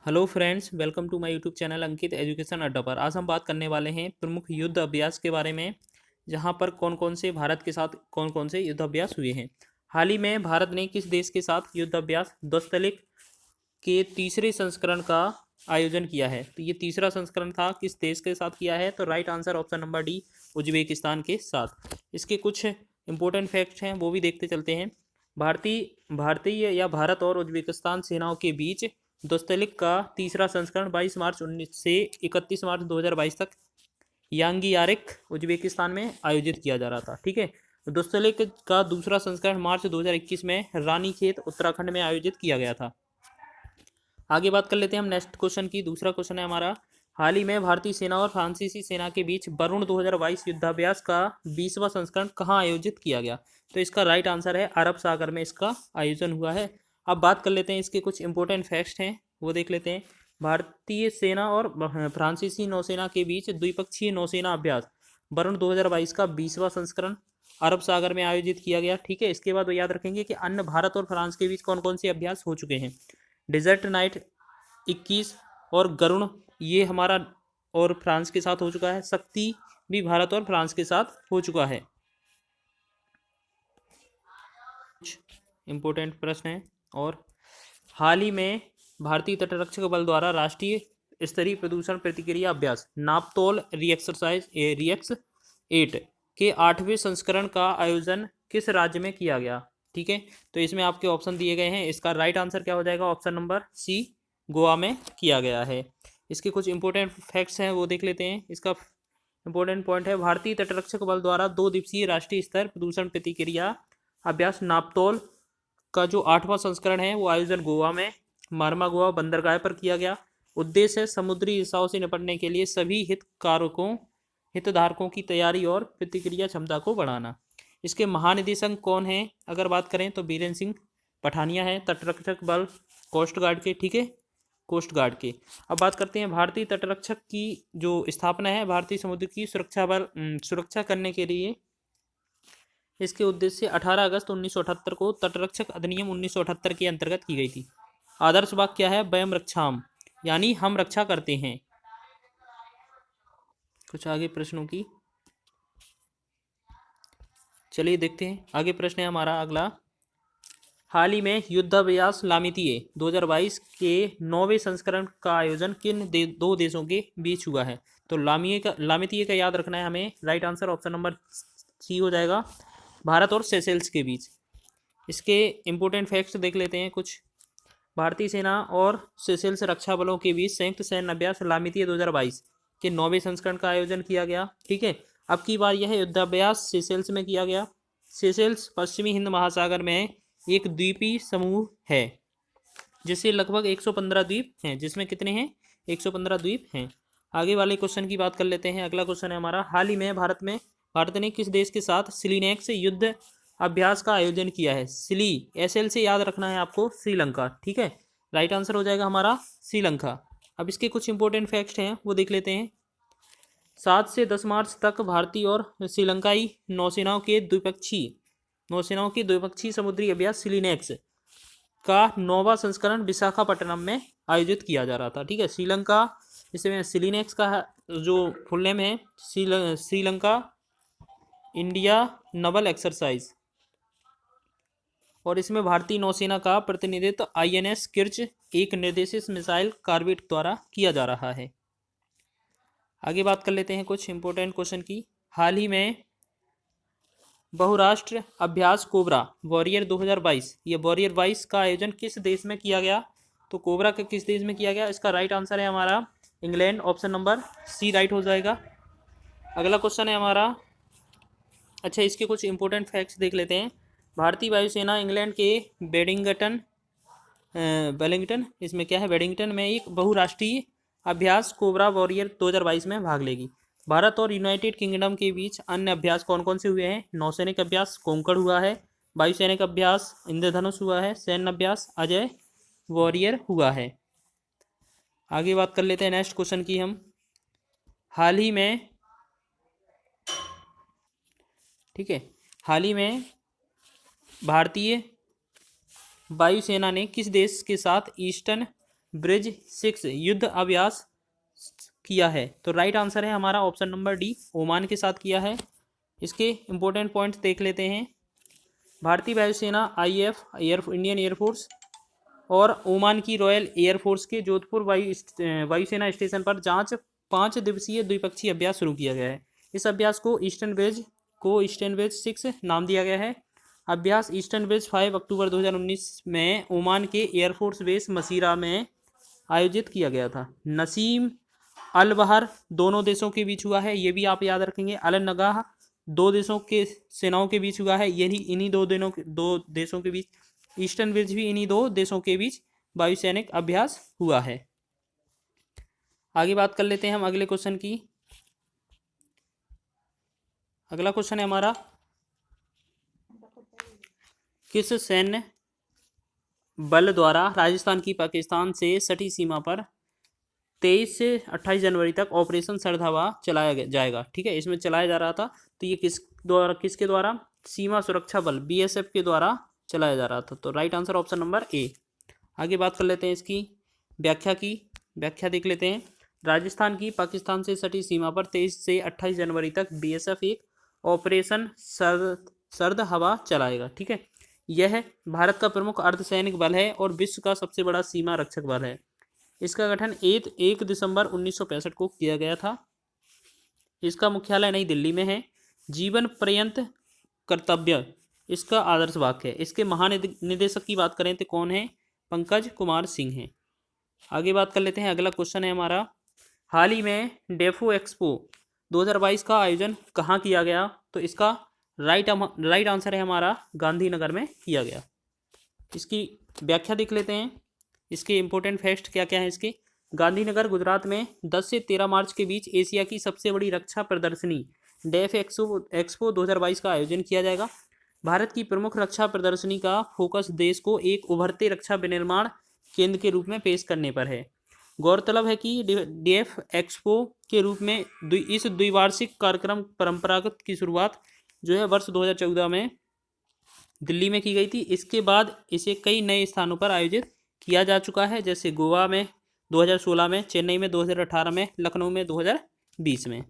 Hello friends, welcome to my YouTube channel Ankit education Adda पर। आज हम बात करने वाले हैं प्रमुख युद्ध अभ्यास के बारे में, जहां पर कौन कौन से भारत के साथ कौन कौन से युद्ध अभ्यास हुए हैं। हाल ही में भारत ने किस देश के साथ युद्ध अभ्यास दोस्तलिक के तीसरे संस्करण का आयोजन किया है? तो ये तीसरा संस्करण था, किस देश के साथ किया है? तो right answer option number D, Uzbekistan के साथ। इसके कुछ इंपॉर्टेंट फैक्ट्स हैं, वो भी देखते चलते हैं। भारतीय या भारत और उज्बेकिस्तान सेनाओं के बीच दोस्तलिक का तीसरा संस्करण 22 मार्च 19 से 31 मार्च 2022 तक यांगियारिक उज्बेकिस्तान में आयोजित किया जा रहा था। ठीक है, तो दोस्तलिक का दूसरा संस्करण मार्च 2021 में रानीखेत उत्तराखंड में आयोजित किया गया था। आगे बात कर लेते हैं हम नेक्स्ट क्वेश्चन की। दूसरा क्वेश्चन है हमारा, हाल ही में भारतीय सेना और फ्रांसीसी सेना के बीच वरुण 2022 युद्धाभ्यास का 20वां संस्करण कहाँ आयोजित किया गया? तो इसका राइट आंसर है अरब सागर में इसका आयोजन हुआ है। अब बात कर लेते हैं इसके कुछ इंपॉर्टेंट फैक्ट्स हैं, वो देख लेते हैं। भारतीय सेना और फ्रांसीसी नौसेना के बीच द्विपक्षीय नौसेना अभ्यास वरुण 2022 का 20वां संस्करण अरब सागर में आयोजित किया गया। ठीक है, इसके बाद वो याद रखेंगे कि अन्य भारत और फ्रांस के बीच कौन कौन से अभ्यास हो चुके हैं। डेजर्ट नाइट 21 और गरुण, ये हमारा और फ्रांस के साथ हो चुका है। शक्ति भी भारत और फ्रांस के साथ हो चुका है। कुछ इंपॉर्टेंट प्रश्न हैं। और हाल ही में भारतीय तटरक्षक बल द्वारा राष्ट्रीय स्तरीय प्रदूषण प्रतिक्रिया अभ्यास नापतोल रिएक्स 8 के 8वें संस्करण का आयोजन किस राज्य में किया गया? ठीक है, तो इसमें आपके ऑप्शन दिए गए हैं। इसका राइट आंसर क्या हो जाएगा? ऑप्शन नंबर सी, गोवा में किया गया है। इसके कुछ इंपॉर्टेंट फैक्ट्स हैं, वो देख लेते हैं। इसका इंपॉर्टेंट पॉइंट है, भारतीय तटरक्षक बल द्वारा 2 दिवसीय राष्ट्रीय स्तर प्रदूषण प्रतिक्रिया अभ्यास नापतोल का जो 8वां संस्करण है वो आयोजन गोवा में मारमा गोवा बंदरगाह पर किया गया। उद्देश्य है समुद्री रिसाव से निपटने के लिए सभी हितधारकों की तैयारी और प्रतिक्रिया क्षमता को बढ़ाना। इसके महानिदेशक कौन हैं? अगर बात करें तो बीरेन सिंह पठानिया है, तटरक्षक बल कोस्ट गार्ड के। ठीक है, कोस्ट गार्ड के। अब बात करते हैं भारतीय तटरक्षक की जो स्थापना है भारतीय समुद्र की सुरक्षा करने के लिए। इसके उद्देश्य 18 अगस्त 1978 को तटरक्षक अधिनियम 1978 के अंतर्गत की गई थी। आदर्श वाक्य क्या है? वयम रक्षाम, यानी हम रक्षा करते हैं। कुछ आगे प्रश्नों की चलिए देखते हैं। आगे प्रश्न है हमारा अगला, हाल ही में युद्धाभ्यास लामितीय 2022 के 9वें संस्करण का आयोजन किन दो देशों के बीच हुआ है? तो लामितीय का याद रखना है हमें। Right answer option number C हो जाएगा, भारत और सेशेल्स के बीच। इसके इंपॉर्टेंट फैक्ट्स देख लेते हैं कुछ। भारतीय सेना और सेशेल्स रक्षा बलों के बीच संयुक्त सैन्य अभ्यास लामितीय 2022 के 9वें संस्करण का आयोजन किया गया। ठीक है, अब की बार यह युद्धाभ्यास सेशेल्स में किया गया। सेशेल्स पश्चिमी हिंद महासागर में एक द्वीपीय समूह है, जिससे लगभग 115 द्वीप हैं। जिसमें कितने हैं? 115 द्वीप हैं। आगे वाले क्वेश्चन की बात कर लेते हैं। अगला क्वेश्चन है हमारा, हाल ही में भारत ने किस देश के साथ सिलीनेक्स युद्ध अभ्यास का आयोजन किया है? एसएल से याद रखना है आपको, श्रीलंका। ठीक है, राइट आंसर हो जाएगा हमारा श्रीलंका। अब इसके कुछ इंपॉर्टेंट फैक्ट्स हैं, वो देख लेते हैं। 7 से 10 मार्च तक भारतीय और श्रीलंकाई नौसेनाओं के द्विपक्षीय समुद्री अभ्यास सिलीनेक्स का 9वां संस्करण विशाखापट्टनम में आयोजित किया जा रहा था। ठीक है, श्रीलंका, इसमें सिलीनेक्स का जो फुल नेम है श्रीलंका इंडिया नवल एक्सरसाइज, और इसमें भारतीय नौसेना का प्रतिनिधित्व आईएनएस किर्च एक निर्देशित मिसाइल कार्वेट द्वारा किया जा रहा है। आगे बात कर लेते हैं कुछ इंपॉर्टेंट क्वेश्चन की। हाल ही में बहुराष्ट्र अभ्यास कोबरा वॉरियर 2022, ये वॉरियर 22 का आयोजन किस देश में किया गया? तो कोबरा का किस देश में किया गया? इसका राइट आंसर है हमारा England, option number C right हो जाएगा। अगला क्वेश्चन है हमारा, अच्छा इसके कुछ इंपॉर्टेंट फैक्ट्स देख लेते हैं। भारतीय वायुसेना इंग्लैंड के वेलिंगटन इसमें क्या है, वेडिंगटन में एक बहुराष्ट्रीय अभ्यास कोबरा वॉरियर 2022 में भाग लेगी। भारत और यूनाइटेड किंगडम के बीच अन्य अभ्यास कौन कौन से हुए हैं? नौसैनिक अभ्यास कोंकण हुआ है, वायुसैनिक अभ्यास इंद्रधनुष हुआ है, सैन्य अभ्यास अजय वॉरियर हुआ है। आगे बात कर लेते हैं नेक्स्ट क्वेश्चन की हम। हाल ही में, ठीक है, हाल ही में भारतीय वायुसेना ने किस देश के साथ ईस्टर्न ब्रिज 6 युद्ध अभ्यास किया है? तो राइट आंसर है हमारा ऑप्शन नंबर डी, ओमान के साथ किया है। इसके इंपॉर्टेंट पॉइंट्स देख लेते हैं। भारतीय वायुसेना आईएएफ इंडियन एयरफोर्स और ओमान की रॉयल एयरफोर्स के जोधपुर वायुसेना स्टेशन पर जांच 5 दिवसीय द्विपक्षीय अभ्यास शुरू किया गया है। इस अभ्यास को ईस्टर्न ब्रिज 6 नाम दिया गया है। अभ्यास ईस्टर्न ब्रिज 5 अक्टूबर 2019 में ओमान के एयरफोर्स बेस मसीरा में आयोजित किया गया था। नसीम अल बहर दोनों देशों के बीच हुआ है, ये भी आप याद रखेंगे। अल नगाह दो देशों के सेनाओं के बीच हुआ है, यही इन्हीं दो देशों के बीच। ईस्टर्न ब्रिज भी इन्हीं दो देशों के बीच वायुसैनिक अभ्यास हुआ है। आगे बात कर लेते हैं हम अगले क्वेश्चन की। अगला क्वेश्चन है हमारा, किस सैन्य बल द्वारा राजस्थान की पाकिस्तान से सटी सीमा पर 23 से 28 जनवरी तक ऑपरेशन सरद हवा चलाया जाएगा? ठीक है, इसमें चलाया जा रहा था, तो ये किसके द्वारा? सीमा सुरक्षा बल बीएसएफ के द्वारा चलाया जा रहा था। तो right answer option number A. आगे बात कर लेते हैं इसकी व्याख्या देख लेते हैं। राजस्थान की पाकिस्तान से सटी सीमा पर 23 से 28 जनवरी तक बीएसएफ एक ऑपरेशन सर्द हवा चलाएगा। ठीक है, यह भारत का प्रमुख अर्धसैनिक बल है और विश्व का सबसे बड़ा सीमा रक्षक बल है। इसका गठन 1 दिसंबर 1965 को किया गया था। इसका मुख्यालय नई दिल्ली में है। जीवन पर्यंत कर्तव्य इसका आदर्श वाक्य है। इसके महानिदेशक की बात करें तो कौन है? पंकज कुमार सिंह हैं। आगे बात कर लेते हैं। अगला क्वेश्चन है हमारा, हाल ही में डेफो एक्सपो 2022 का आयोजन कहाँ किया गया? तो इसका राइट आंसर है हमारा गांधीनगर में किया गया। इसकी व्याख्या देख लेते हैं। इसके इंपॉर्टेंट फैक्ट क्या क्या है इसके। गांधीनगर गुजरात में 10 से 13 मार्च के बीच एशिया की सबसे बड़ी रक्षा प्रदर्शनी डेफ एक्सपो 2022 का आयोजन किया जाएगा। भारत की प्रमुख रक्षा प्रदर्शनी का फोकस देश को एक उभरते रक्षा विनिर्माण केंद्र के रूप में पेश करने पर है। गौरतलब है कि डेफ एक्सपो के रूप में इस द्विवार्षिक कार्यक्रम परंपरागत की शुरुआत जो है वर्ष 2014 में दिल्ली में की गई थी। इसके बाद इसे कई नए स्थानों पर आयोजित किया जा चुका है, जैसे गोवा में 2016 में, चेन्नई में 2018 में, लखनऊ में 2020 में।